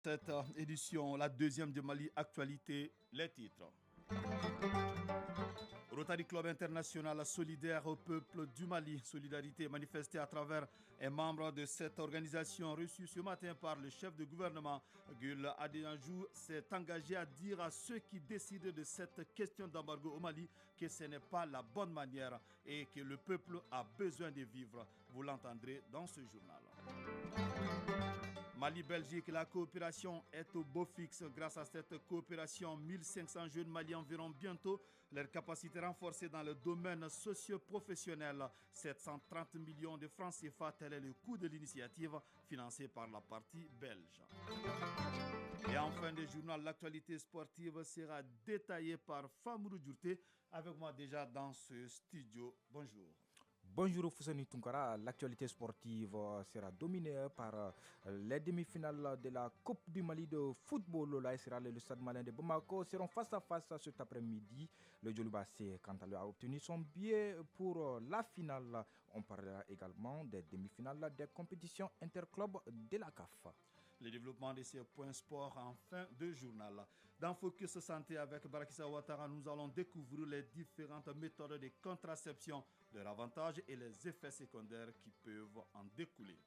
Cette édition, la deuxième de Mali Actualité, les titres. Rotary Club International solidaire au peuple du Mali. Solidarité manifestée à travers un membre de cette organisation reçu ce matin par le chef de gouvernement. Gul Adenajou s'est engagé à dire à ceux qui décident de cette question d'embargo au Mali que ce n'est pas la bonne manière et que le peuple a besoin de vivre. Vous l'entendrez dans ce journal. Mali-Belgique, la coopération est au beau fixe. Grâce à cette coopération, 1500 jeunes Maliens verront bientôt leurs capacités renforcées dans le domaine socio-professionnel. 730 millions de francs CFA, tel est le coût de l'initiative financée par la partie belge. Et en fin de journal, l'actualité sportive sera détaillée par Famourou Djourté, avec moi déjà dans ce studio. Bonjour. Bonjour Foussani Tunkara, l'actualité sportive sera dominée par les demi-finales de la Coupe du Mali de football. L'AS Real et le Stade Malien de Bamako seront face à face cet après-midi. Le Djoliba C, quant à lui, a obtenu son billet pour la finale. On parlera également des demi-finales des compétitions interclubs de la CAF. Le développement de ces points sport en fin de journal. Dans Focus Santé avec Barakissa Ouattara, nous allons découvrir les différentes méthodes de contraception, leurs avantages et les effets secondaires qui peuvent en découler.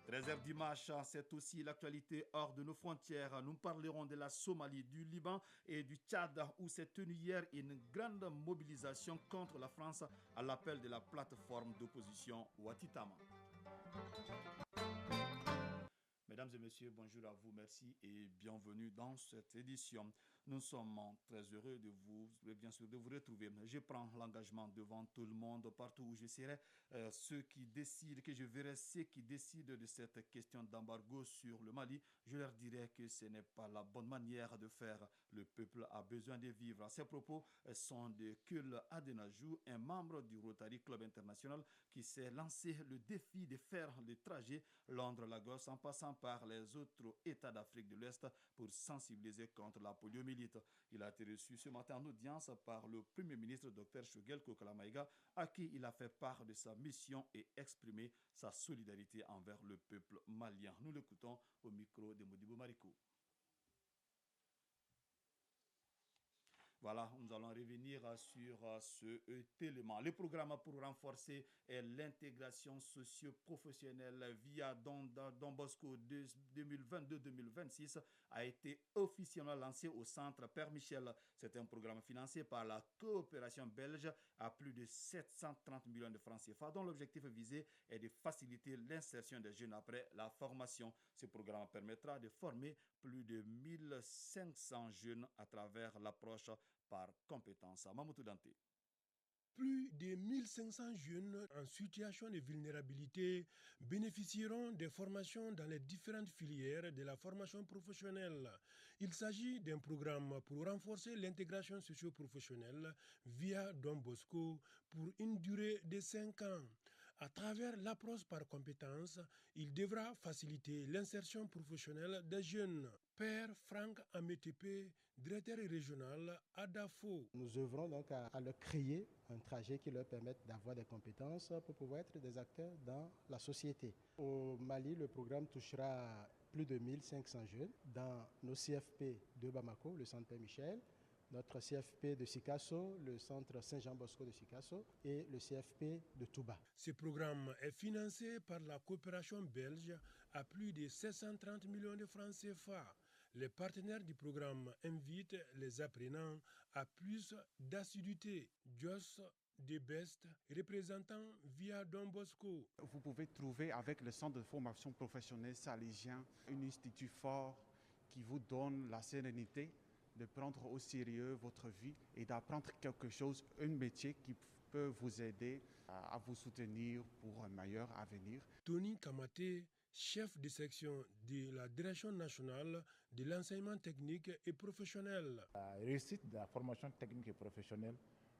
13h dimanche, c'est aussi l'actualité hors de nos frontières. Nous parlerons de la Somalie, du Liban et du Tchad où s'est tenue hier une grande mobilisation contre la France à l'appel de la plateforme d'opposition Ouattitama. Mesdames et messieurs, bonjour à vous, merci et bienvenue dans cette édition. Nous sommes très heureux de vous, bien sûr, de vous retrouver. Je prends l'engagement devant tout le monde, partout où je serai, ceux qui décident, que je verrai ceux qui décident de cette question d'embargo sur le Mali. Je leur dirai que ce n'est pas la bonne manière de faire. Le peuple a besoin de vivre. Ces propos sont de Kul Adenajou, un membre du Rotary Club International qui s'est lancé le défi de faire le trajet Londres-Lagos en passant par les autres États d'Afrique de l'Ouest pour sensibiliser contre la poliomyélite. Il a été reçu ce matin en audience par le Premier ministre Dr Choguel Kokalamaïga, à qui il a fait part de sa mission et exprimé sa solidarité envers le peuple malien. Nous l'écoutons au micro de Modibo Mariko. Voilà, nous allons revenir sur ce élément. Le programme pour renforcer l'intégration socio-professionnelle via Don Bosco 2022-2026 a été officiellement lancé au centre Père Michel. C'est un programme financé par la coopération belge à plus de 730 millions de francs CFA, dont l'objectif visé est de faciliter l'insertion des jeunes après la formation. Ce programme permettra de former plus de 1500 jeunes à travers l'approche par compétence. Mamoudou Dante. Plus de 1500 jeunes en situation de vulnérabilité bénéficieront des formations dans les différentes filières de la formation professionnelle. Il s'agit d'un programme pour renforcer l'intégration socio-professionnelle via Don Bosco pour une durée de 5 ans. À travers l'approche par compétences, il devra faciliter l'insertion professionnelle des jeunes. Père Franck Ametepe, directeur régional à Dafo. Nous œuvrons donc à leur créer un trajet qui leur permette d'avoir des compétences pour pouvoir être des acteurs dans la société. Au Mali, le programme touchera plus de 1500 jeunes dans nos CFP de Bamako, le centre Père Michel, notre CFP de Sikasso, le centre Saint-Jean-Bosco de Sikasso et le CFP de Touba. Ce programme est financé par la coopération belge à plus de 730 millions de francs CFA. Les partenaires du programme invitent les apprenants à plus d'assiduité. Jos de Best, représentant via Don Bosco. Vous pouvez trouver avec le centre de formation professionnelle salésien un institut fort qui vous donne la sérénité de prendre au sérieux votre vie et d'apprendre quelque chose, un métier qui peut vous aider à vous soutenir pour un meilleur avenir. Tony Kamate, chef de section de la Direction nationale de l'enseignement technique et professionnel. La réussite de la formation technique et professionnelle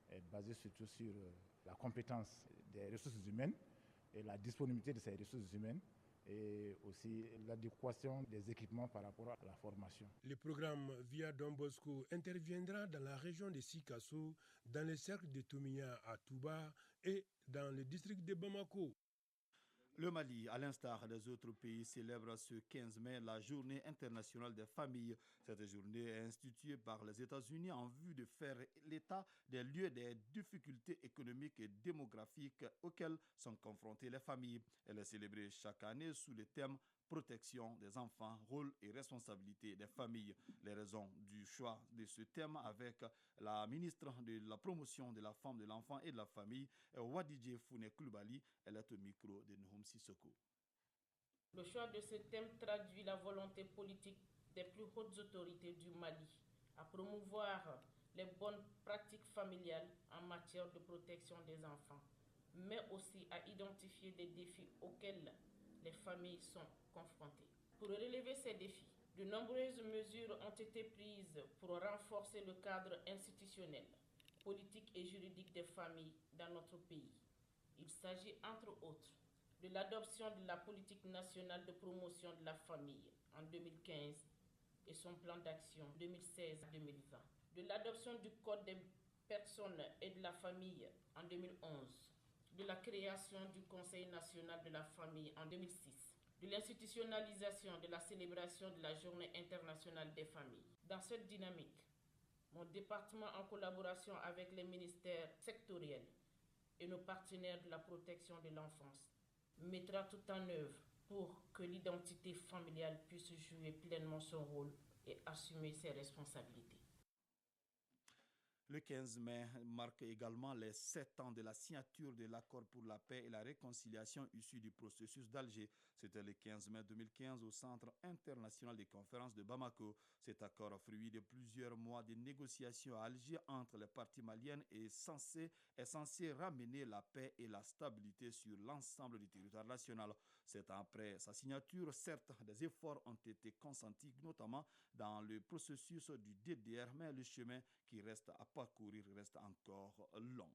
est basée surtout sur la compétence des ressources humaines et la disponibilité de ces ressources humaines, et aussi l'adéquation des équipements par rapport à la formation. Le programme via Don Bosco interviendra dans la région de Sikasso, dans le cercle de Toumia à Touba et dans le district de Bamako. Le Mali, à l'instar des autres pays, célèbre ce 15 mai la Journée internationale des familles. Cette journée est instituée par les États-Unis en vue de faire l'état des lieux des difficultés économiques et démographiques auxquelles sont confrontées les familles. Elle est célébrée chaque année sous le thème protection des enfants, rôle et responsabilité des familles. Les raisons du choix de ce thème avec la ministre de la promotion de la femme, de l'enfant et de la famille, Wadidje Founé Koulibaly, elle est au micro de Nouhoum Sissoko. Le choix de ce thème traduit la volonté politique des plus hautes autorités du Mali à promouvoir les bonnes pratiques familiales en matière de protection des enfants, mais aussi à identifier des défis auxquels les familles sont confrontées. Pour relever ces défis, de nombreuses mesures ont été prises pour renforcer le cadre institutionnel, politique et juridique des familles dans notre pays. Il s'agit entre autres de l'adoption de la politique nationale de promotion de la famille en 2015 et son plan d'action 2016-2020, de l'adoption du Code des personnes et de la famille en 2011, de la création du Conseil national de la famille en 2006, de l'institutionnalisation de la célébration de la Journée internationale des familles. Dans cette dynamique, mon département, en collaboration avec les ministères sectoriels et nos partenaires de la protection de l'enfance, mettra tout en œuvre pour que l'identité familiale puisse jouer pleinement son rôle et assumer ses responsabilités. Le 15 mai marque également les 7 ans de la signature de l'accord pour la paix et la réconciliation issu du processus d'Alger. C'était le 15 mai 2015 au Centre international des conférences de Bamako. Cet accord, fruit de plusieurs mois de négociations à Alger entre les parties maliennes, est censé ramener la paix et la stabilité sur l'ensemble du territoire national. 7 ans après sa signature, certes, des efforts ont été consentis, notamment dans le processus du DDR, mais le chemin qui reste à parcourir reste encore long.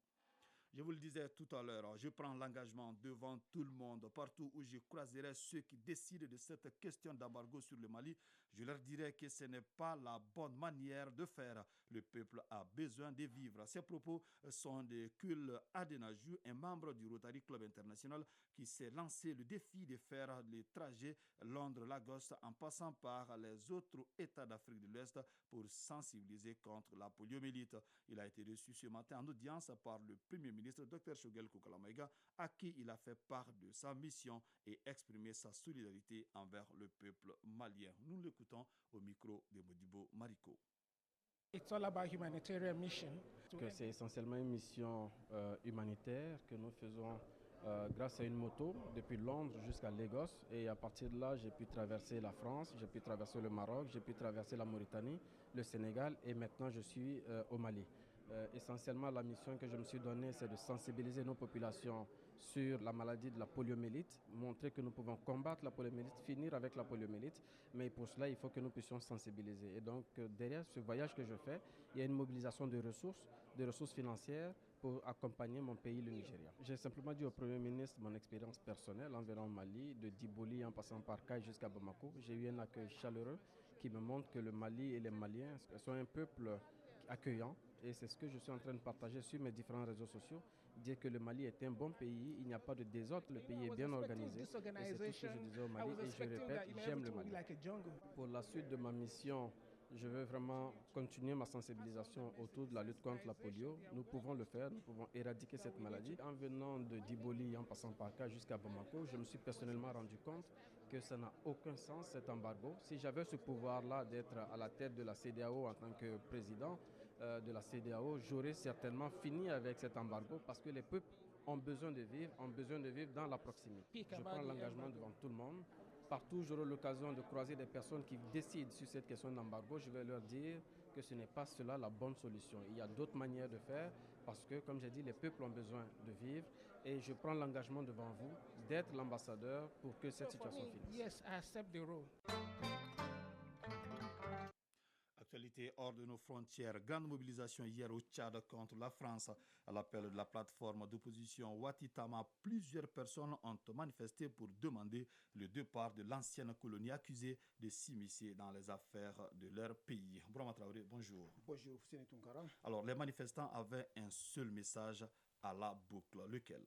Je vous le disais tout à l'heure, je prends l'engagement devant tout le monde, partout où je croiserai ceux qui décident de cette question d'embargo sur le Mali, je leur dirai que ce n'est pas la bonne manière de faire. Le peuple a besoin de vivre. Ces propos sont de Kul Adenaju, un membre du Rotary Club International qui s'est lancé le défi de faire le trajet Londres-Lagos en passant par les autres États d'Afrique de l'Ouest pour sensibiliser contre la poliomyélite. Il a été reçu ce matin en audience par le Premier ministre Dr Choguel Koukalamaïga, à qui il a fait part de sa mission et exprimé sa solidarité envers le peuple malien. Nous l'écoutons au micro de Modibo Mariko. It's all about humanitarian mission. C'est essentiellement une mission humanitaire que nous faisons grâce à une moto depuis Londres jusqu'à Lagos, et à partir de là j'ai pu traverser la France, j'ai pu traverser le Maroc, j'ai pu traverser la Mauritanie, le Sénégal, et maintenant je suis au Mali. Essentiellement, la mission que je me suis donnée, c'est de sensibiliser nos populations sur la maladie de la poliomyélite, montrer que nous pouvons combattre la poliomyélite, finir avec la poliomyélite, mais pour cela, il faut que nous puissions sensibiliser. Et donc, derrière ce voyage que je fais, il y a une mobilisation de ressources financières pour accompagner mon pays, le Nigeria. J'ai simplement dit au Premier ministre mon expérience personnelle envers Mali, de Diboli en passant par Kay jusqu'à Bamako. J'ai eu un accueil chaleureux qui me montre que le Mali et les Maliens sont un peuple accueillant. Et c'est ce que je suis en train de partager sur mes différents réseaux sociaux, dire que le Mali est un bon pays, il n'y a pas de désordre, le pays est bien organisé. Et c'est tout ce que je disais au Mali, et je répète, j'aime le Mali. Pour la suite de ma mission, je veux vraiment continuer ma sensibilisation autour de la lutte contre la polio. Nous pouvons le faire, nous pouvons éradiquer cette maladie. En venant de Diboli, en passant par Kay jusqu'à Bamako, je me suis personnellement rendu compte que ça n'a aucun sens, cet embargo. Si j'avais ce pouvoir-là d'être à la tête de la CEDEAO en tant que président de la CEDEAO, j'aurais certainement fini avec cet embargo, parce que les peuples ont besoin de vivre dans la proximité. Je prends l'engagement devant tout le monde. Partout où j'aurai l'occasion de croiser des personnes qui décident sur cette question d'embargo, je vais leur dire que ce n'est pas cela la bonne solution. Il y a d'autres manières de faire, parce que, comme j'ai dit, les peuples ont besoin de vivre, et je prends l'engagement devant vous d'être l'ambassadeur pour que cette situation finisse. Yes, I accept the role. Actualité hors de nos frontières. Grande mobilisation hier au Tchad contre la France. À l'appel de la plateforme d'opposition Watitama, plusieurs personnes ont manifesté pour demander le départ de l'ancienne colonie accusée de s'immiscer dans les affaires de leur pays. Brahma Traoré, bonjour. Bonjour, Foussine Tounkara. Alors, les manifestants avaient un seul message à la boucle. Lequel?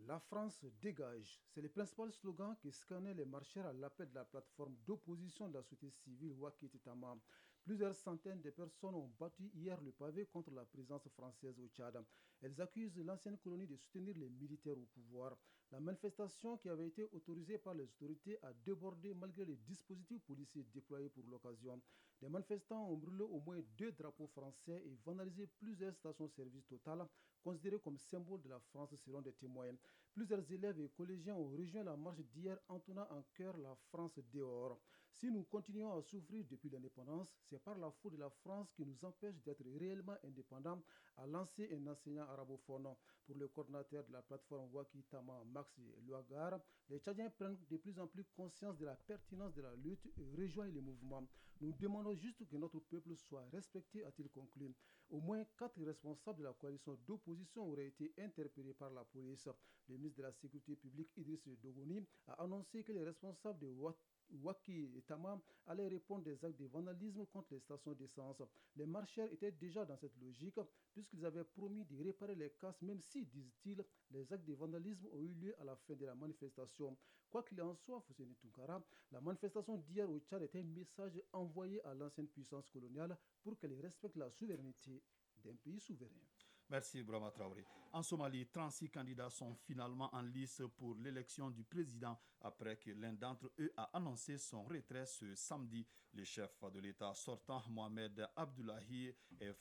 La France dégage. C'est le principal slogan qui scannait les marcheurs à l'appel de la plateforme d'opposition de la société civile Wakil Tama. Plusieurs centaines de personnes ont battu hier le pavé contre la présence française au Tchad. Elles accusent l'ancienne colonie de soutenir les militaires au pouvoir. La manifestation qui avait été autorisée par les autorités a débordé malgré les dispositifs policiers déployés pour l'occasion. Les manifestants ont brûlé au moins 2 drapeaux français et vandalisé plusieurs stations-service Total, considérées comme symbole de la France selon des témoins. Plusieurs élèves et collégiens ont rejoint la marche d'hier entonnant en chœur la France dehors. Si nous continuons à souffrir depuis l'indépendance, c'est par la faute de la France qui nous empêche d'être réellement indépendants, a lancé un enseignant arabophone. Pour le coordinateur de la plateforme Wakil Tama, Max Louagar, les Tchadiens prennent de plus en plus conscience de la pertinence de la lutte et rejoignent le mouvement. Nous demandons juste que notre peuple soit respecté, a-t-il conclu. Au moins 4 responsables de la coalition d'opposition auraient été interpellés par la police. Le ministre de la Sécurité publique, Idriss Dogoni, a annoncé que les responsables de Wakil et Tama allaient répondre des actes de vandalisme contre les stations d'essence. Les marcheurs étaient déjà dans cette logique puisqu'ils avaient promis de réparer les casses même si, disent-ils, les actes de vandalisme ont eu lieu à la fin de la manifestation. Quoi qu'il en soit, Fousseni Tounkara, la manifestation d'hier au Tchad était un message envoyé à l'ancienne puissance coloniale pour qu'elle respecte la souveraineté d'un pays souverain. Merci Brahma Traoré. En Somalie, 36 candidats sont finalement en lice pour l'élection du président après que l'un d'entre eux a annoncé son retrait ce samedi. Le chef de l'État sortant, Mohamed Abdullahi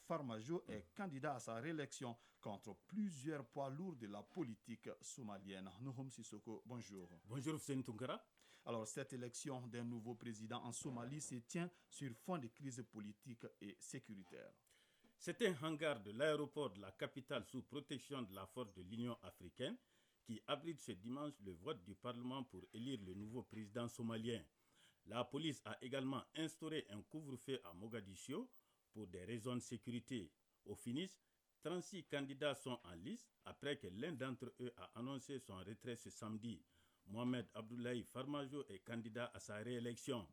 Farmajo, est candidat à sa réélection contre plusieurs poids lourds de la politique somalienne. Nouhoum Sissoko, bonjour. Bonjour Hussein Tounkara. Alors, cette élection d'un nouveau président en Somalie se tient sur fond de crise politique et sécuritaire. C'est un hangar de l'aéroport de la capitale sous protection de la force de l'Union africaine qui abrite ce dimanche le vote du Parlement pour élire le nouveau président somalien. La police a également instauré un couvre-feu à Mogadiscio pour des raisons de sécurité. Au finish, 36 candidats sont en lice après que l'un d'entre eux a annoncé son retrait ce samedi. Mohamed Abdullahi Farmajo est candidat à sa réélection.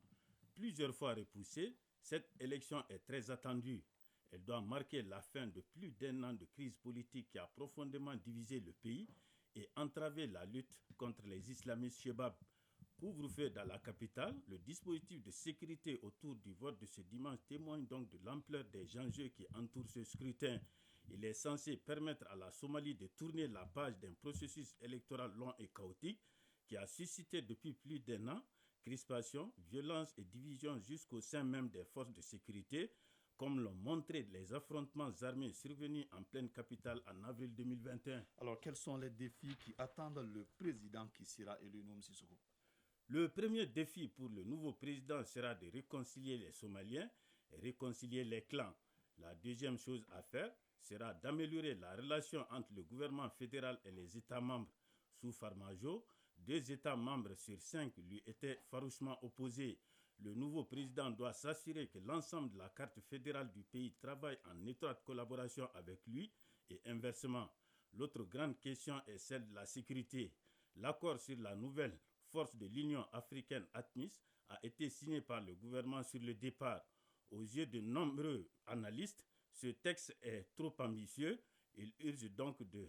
Plusieurs fois repoussée, cette élection est très attendue. Elle doit marquer la fin de plus d'1 an de crise politique qui a profondément divisé le pays et entravé la lutte contre les islamistes Chebab. Couvre-feu dans la capitale, le dispositif de sécurité autour du vote de ce dimanche témoigne donc de l'ampleur des enjeux qui entourent ce scrutin. Il est censé permettre à la Somalie de tourner la page d'un processus électoral long et chaotique qui a suscité depuis plus d'1 an crispation, violence et division jusqu'au sein même des forces de sécurité, comme l'ont montré les affrontements armés survenus en pleine capitale en avril 2021. Alors, quels sont les défis qui attendent le président qui sera élu, Nouhoum Sissoko? Le premier défi pour le nouveau président sera de réconcilier les Somaliens et réconcilier les clans. La deuxième chose à faire sera d'améliorer la relation entre le gouvernement fédéral et les États membres. Sous Farmajo, 2 États membres sur 5 lui étaient farouchement opposés. Le nouveau président doit s'assurer que l'ensemble de la carte fédérale du pays travaille en étroite collaboration avec lui et inversement. L'autre grande question est celle de la sécurité. L'accord sur la nouvelle force de l'Union africaine ATMIS a été signé par le gouvernement sur le départ. Aux yeux de nombreux analystes, ce texte est trop ambitieux. Il urge donc de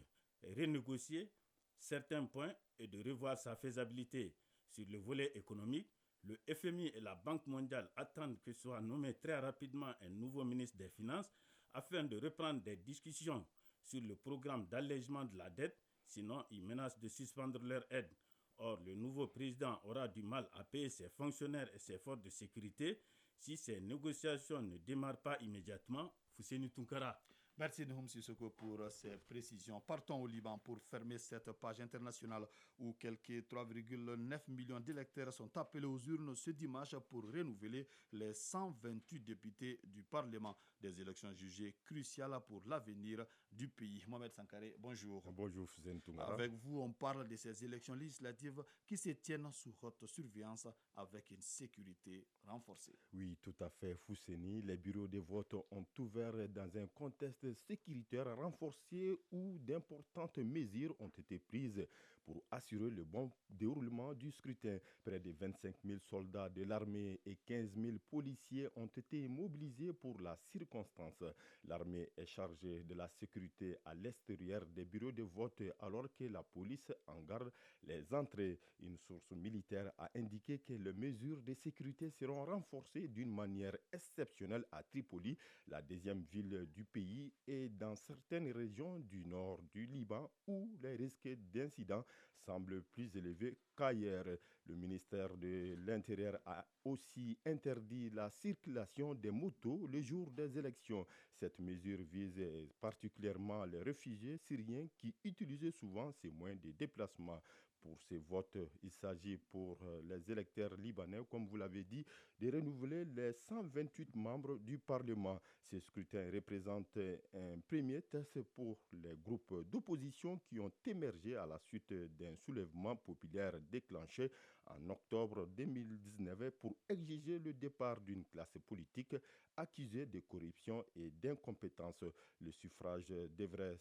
renégocier certains points et de revoir sa faisabilité. Sur le volet économique, le FMI et la Banque mondiale attendent que soit nommé très rapidement un nouveau ministre des Finances afin de reprendre des discussions sur le programme d'allègement de la dette, sinon ils menacent de suspendre leur aide. Or, le nouveau président aura du mal à payer ses fonctionnaires et ses forces de sécurité si ces négociations ne démarrent pas immédiatement. Fousseni Tounkara. Merci Nouhoum Sissoko pour ces précisions. Partons au Liban pour fermer cette page internationale où quelques 3,9 millions d'électeurs sont appelés aux urnes ce dimanche pour renouveler les 128 députés du Parlement. Des élections jugées cruciales pour l'avenir du pays. Mohamed Sankaré, bonjour. Bonjour Fousseni Tounkara. Avec vous, on parle de ces élections législatives qui se tiennent sous haute surveillance avec une sécurité renforcée. Oui, tout à fait Fousseni. Les bureaux de vote ont ouvert dans un contexte sécuritaire renforcé où d'importantes mesures ont été prises pour assurer le bon déroulement du scrutin. Près de 25 000 soldats de l'armée et 15 000 policiers ont été mobilisés pour la circonstance. L'armée est chargée de la sécurité à l'extérieur des bureaux de vote alors que la police en garde les entrées. Une source militaire a indiqué que les mesures de sécurité seront renforcées d'une manière exceptionnelle à Tripoli, la deuxième ville du pays, et dans certaines régions du nord du Liban où les risques d'incidents semblent plus élevés qu'ailleurs. Le ministère de l'Intérieur a aussi interdit la circulation des motos le jour des élections. Cette mesure vise particulièrement les réfugiés syriens qui utilisaient souvent ces moyens de déplacement. Pour ces votes, il s'agit pour les électeurs libanais, comme vous l'avez dit, de renouveler les 128 membres du Parlement. Ce scrutin représente un premier test pour les groupes d'opposition qui ont émergé à la suite d'un soulèvement populaire déclenché en octobre 2019 pour exiger le départ d'une classe politique accusée de corruption et d'incompétence. Le suffrage devrait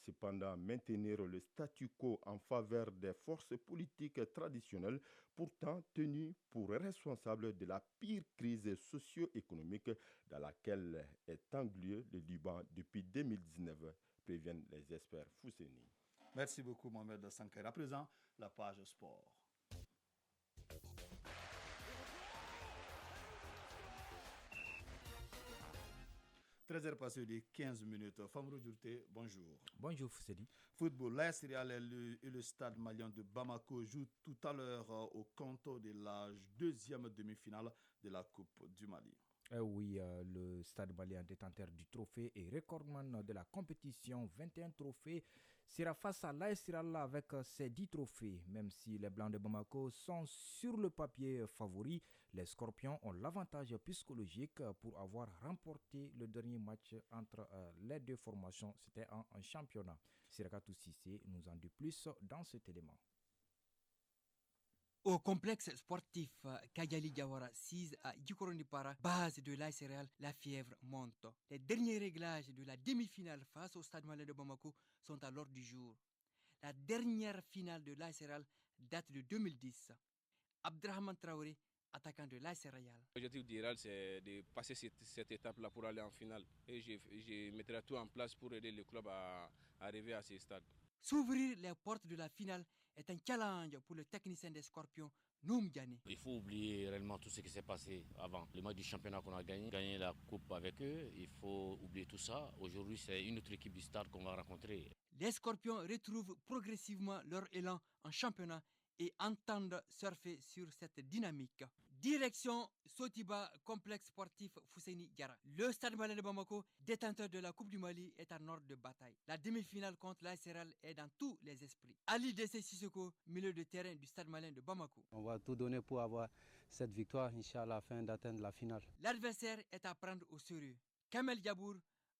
cependant maintenir le statu quo en faveur des forces politiques traditionnelles, pourtant tenues pour responsables de la pire crise socio-économique dans laquelle est englué le Liban depuis 2019, préviennent les experts Fousseni. Merci beaucoup, Mohamed Sanker. À présent, la page sport. 13h passées de 15 minutes. Famrou Djourté, bonjour. Bonjour Foussedi. Football, l'AS Real et le stade malien de Bamako jouent tout à l'heure au compte de la deuxième demi-finale de la Coupe du Mali. Oui, le stade malien détenteur du trophée et recordman de la compétition, 21 trophées, sera face à l'AS Real avec ses 10 trophées. Même si les Blancs de Bamako sont sur le papier favoris, les Scorpions ont l'avantage psychologique pour avoir remporté le dernier match entre les deux formations. C'était un championnat. Sirakatou Sissé nous en dit plus dans cet élément. Au complexe sportif Kagali Diawara 6 à Djikorondipara, base de l'AS Real, la fièvre monte. Les derniers réglages de la demi-finale face au Stade Malien de Bamako sont à l'ordre du jour. La dernière finale de l'AS Real date de 2010. Abdrahman Traoré, attaquant de l'AS Real. L'objectif du Real, c'est de passer cette étape-là pour aller en finale. Et je mettrai tout en place pour aider le club à arriver à ce stade. S'ouvrir les portes de la finale est un challenge pour le technicien des Scorpions, Noum Diané. Il faut oublier réellement tout ce qui s'est passé avant. Le match du championnat qu'on a gagné la coupe avec eux, il faut oublier tout ça. Aujourd'hui, c'est une autre équipe du Stade qu'on va rencontrer. Les Scorpions retrouvent progressivement leur élan en championnat et entendent surfer sur cette dynamique. Direction Sotiba, complexe sportif Fousseni Diara. Le Stade Malien de Bamako, détenteur de la Coupe du Mali, est en ordre de bataille. La demi-finale contre l'AS Real est dans tous les esprits. Ali Dessé Sissoko, milieu de terrain du Stade Malien de Bamako. On va tout donner pour avoir cette victoire, Inch'Allah, afin d'atteindre la finale. L'adversaire est à prendre au sérieux. Kamel Diabour,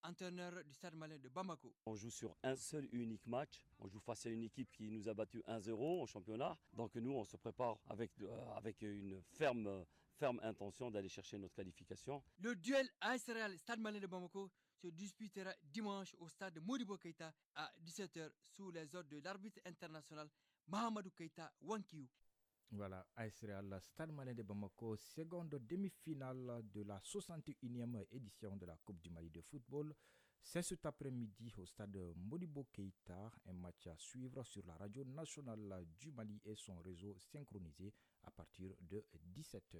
entraîneur du Stade Malien de Bamako. On joue sur un seul unique match. On joue face à une équipe qui nous a battu 1-0 au championnat. Donc nous, on se prépare avec une ferme intention d'aller chercher notre qualification. Le duel AS Real Stade Malien de Bamako se disputera dimanche au stade Modibo Keïta à 17h sous les ordres de l'arbitre international Mahamadou Keïta Wankiou. Voilà, AS Real Stade Malien de Bamako, seconde demi-finale de la 61e édition de la Coupe du Mali de football. C'est cet après-midi au stade Modibo Keïta, un match à suivre sur la radio nationale du Mali et son réseau synchronisé à partir de 17h.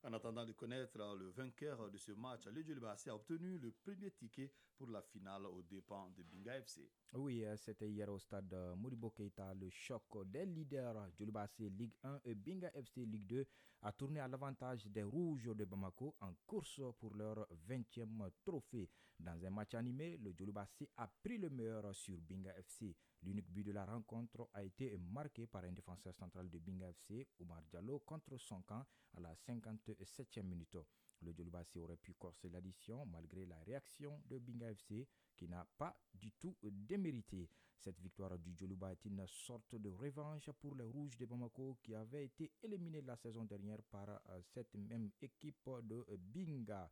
En attendant de connaître le vainqueur de ce match, le Djolibassi a obtenu le premier ticket pour la finale aux dépens de Binga FC. Oui, c'était hier au stade Modibo Keïta. Le choc des leaders Djolibassi Ligue 1 et Binga FC Ligue 2 a tourné à l'avantage des Rouges de Bamako en course pour leur 20e trophée. Dans un match animé, le Djolibassi a pris le meilleur sur Binga FC. L'unique but de la rencontre a été marqué par un défenseur central de Binga FC, Omar Diallo, contre son camp à la 57e minute. Le Djolibassi aurait pu corser l'addition malgré la réaction de Binga FC qui n'a pas du tout démérité. Cette victoire du Djoliba est une sorte de revanche pour les Rouges de Bamako qui avaient été éliminés la saison dernière par cette même équipe de Binga.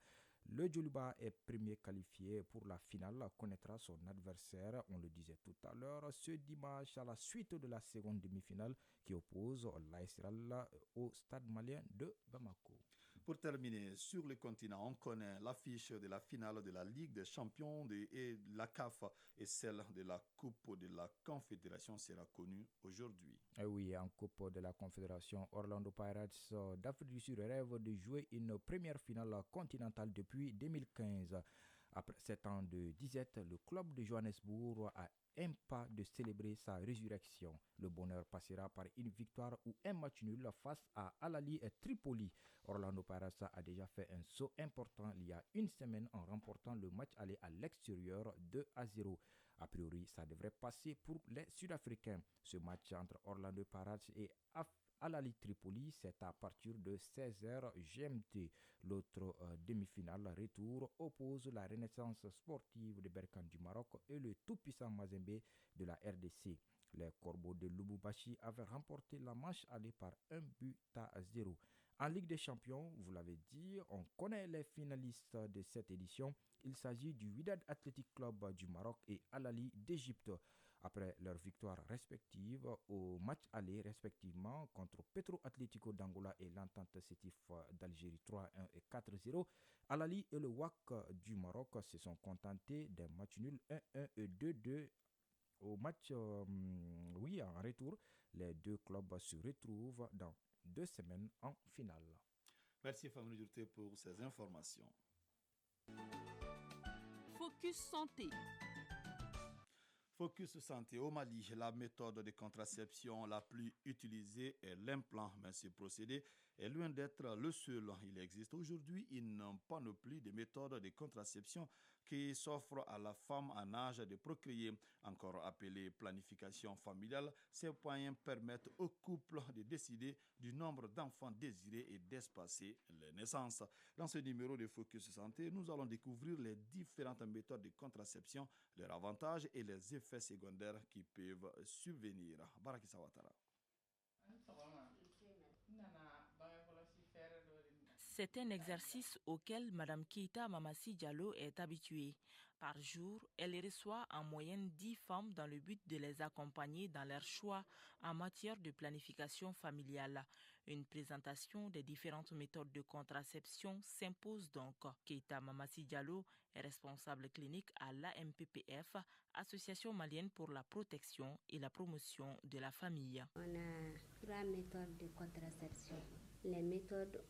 Le Djoliba est premier qualifié pour la finale, connaîtra son adversaire, on le disait tout à l'heure, ce dimanche à la suite de la seconde demi-finale qui oppose l'AS Real au Stade malien de Bamako. Pour terminer, sur le continent, on connaît l'affiche de la finale de la Ligue des champions et la CAF et celle de la Coupe de la Confédération sera connue aujourd'hui. Oui, en Coupe de la Confédération, Orlando Pirates d'Afrique du Sud rêve de jouer une première finale continentale depuis 2015. Après 7 ans de disette, le club de Johannesburg a un pas de célébrer sa résurrection. Le bonheur passera par une victoire ou un match nul face à Al-Ahly et Tripoli. Orlando Pirates a déjà fait un saut important il y a une semaine en remportant le match aller à l'extérieur 2-0. A priori, ça devrait passer pour les Sud-Africains. Ce match entre Orlando Pirates et Al-Ahly Tripoli, c'est à partir de 16h GMT. L'autre demi-finale retour oppose la Renaissance sportive de Berkane du Maroc et le tout-puissant Mazembe de la RDC. Les Corbeaux de Lubumbashi avaient remporté la manche aller par 1-0. En Ligue des Champions, vous l'avez dit, on connaît les finalistes de cette édition. Il s'agit du Wydad Athletic Club du Maroc et Al-Ahly d'Égypte. Après leurs victoires respectives au match aller respectivement contre Petro Atlético d'Angola et l'Entente Sétif d'Algérie 3-1 et 4-0, Al-Ahly et le WAC du Maroc se sont contentés d'un match nul 1-1 et 2-2. Au match en retour, les deux clubs se retrouvent dans 2 semaines en finale. Merci Famille Durté pour ces informations. Focus Santé. Focus Santé au Mali, la méthode de contraception la plus utilisée est l'implant, mais ce procédé est loin d'être le seul. Il existe aujourd'hui une panoplie de méthodes de contraception qui s'offrent à la femme en âge de procréer, encore appelée planification familiale. Ces moyens permettent aux couples de décider du nombre d'enfants désirés et d'espacer les naissances. Dans ce numéro de Focus Santé, nous allons découvrir les différentes méthodes de contraception, leurs avantages et les effets secondaires qui peuvent subvenir. Baraki Sawatara. C'est un exercice auquel Mme Keita Mamassi Diallo est habituée. Par jour, elle reçoit en moyenne 10 femmes dans le but de les accompagner dans leur choix en matière de planification familiale. Une présentation des différentes méthodes de contraception s'impose donc. Keita Mamassi Diallo est responsable clinique à l'AMPPF, Association malienne pour la protection et la promotion de la famille. On a 3 méthodes de contraception. Les méthodes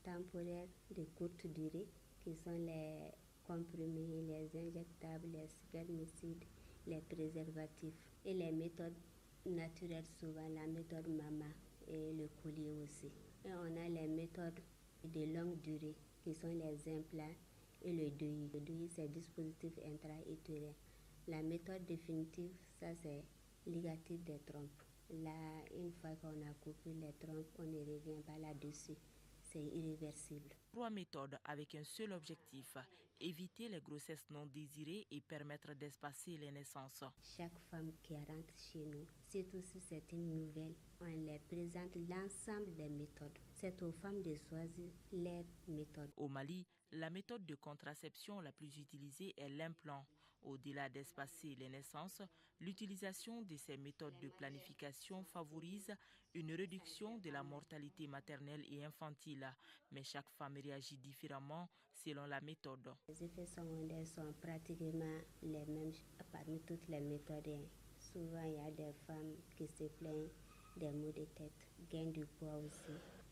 temporaires de courte durée, qui sont les comprimés, les injectables, les spermicides, les préservatifs. Et les méthodes naturelles, souvent la méthode MAMA et le collier aussi. Et on a les méthodes de longue durée, qui sont les implants et le DOI. Le DOI, c'est dispositif intra-utérin. La méthode définitive, ça c'est ligature des trompes. Là, une fois qu'on a coupé les trompes, on ne revient pas là-dessus. C'est irréversible. 3 méthodes avec un seul objectif, éviter les grossesses non désirées et permettre d'espacer les naissances. Chaque femme qui rentre chez nous, surtout si c'est une nouvelle, on les présente l'ensemble des méthodes. C'est aux femmes de choisir les méthodes. Au Mali, la méthode de contraception la plus utilisée est l'implant. Au-delà d'espacer les naissances, l'utilisation de ces méthodes de planification favorise une réduction de la mortalité maternelle et infantile. Mais chaque femme réagit différemment selon la méthode. Les effets secondaires sont pratiquement les mêmes parmi toutes les méthodes. Souvent, il y a des femmes qui se plaignent des maux de tête, gain du poids aussi.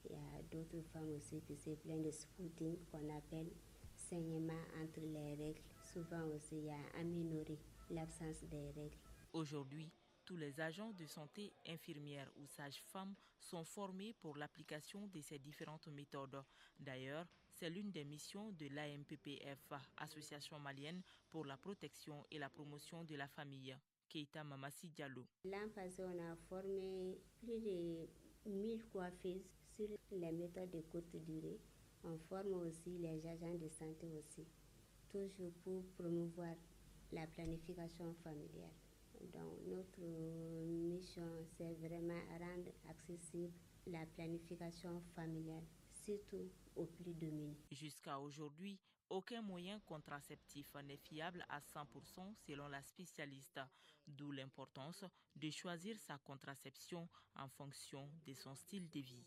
Il y a d'autres femmes aussi qui se plaignent de spotting qu'on appelle saignement entre les règles. Souvent aussi, il y a aménorrhée, l'absence des règles. Aujourd'hui, tous les agents de santé, infirmières ou sages-femmes sont formés pour l'application de ces différentes méthodes. D'ailleurs, c'est l'une des missions de l'AMPPF, Association malienne pour la protection et la promotion de la famille. Keita Mamassi Diallo. L'an passé, on a formé plus de 1000 coiffeuses sur les méthodes de courte durée. On forme aussi les agents de santé aussi, toujours pour promouvoir la planification familiale. Donc notre mission, c'est vraiment rendre accessible la planification familiale, surtout aux plus démunis. Jusqu'à aujourd'hui, Aucun moyen contraceptif n'est fiable à 100% selon la spécialiste, d'où l'importance de choisir sa contraception en fonction de son style de vie.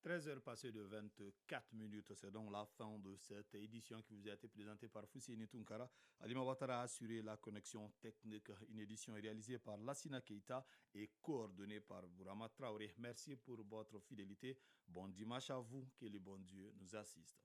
13 heures passées de 24 minutes, c'est donc la fin de cette édition qui vous a été présentée par Fousseini Tunkara. Alima Ouattara a assuré la connexion technique. Une édition réalisée par Lassina Keita et coordonnée par Bourama Traoré. Merci pour votre fidélité. Bon dimanche à vous, que le bon Dieu nous assiste.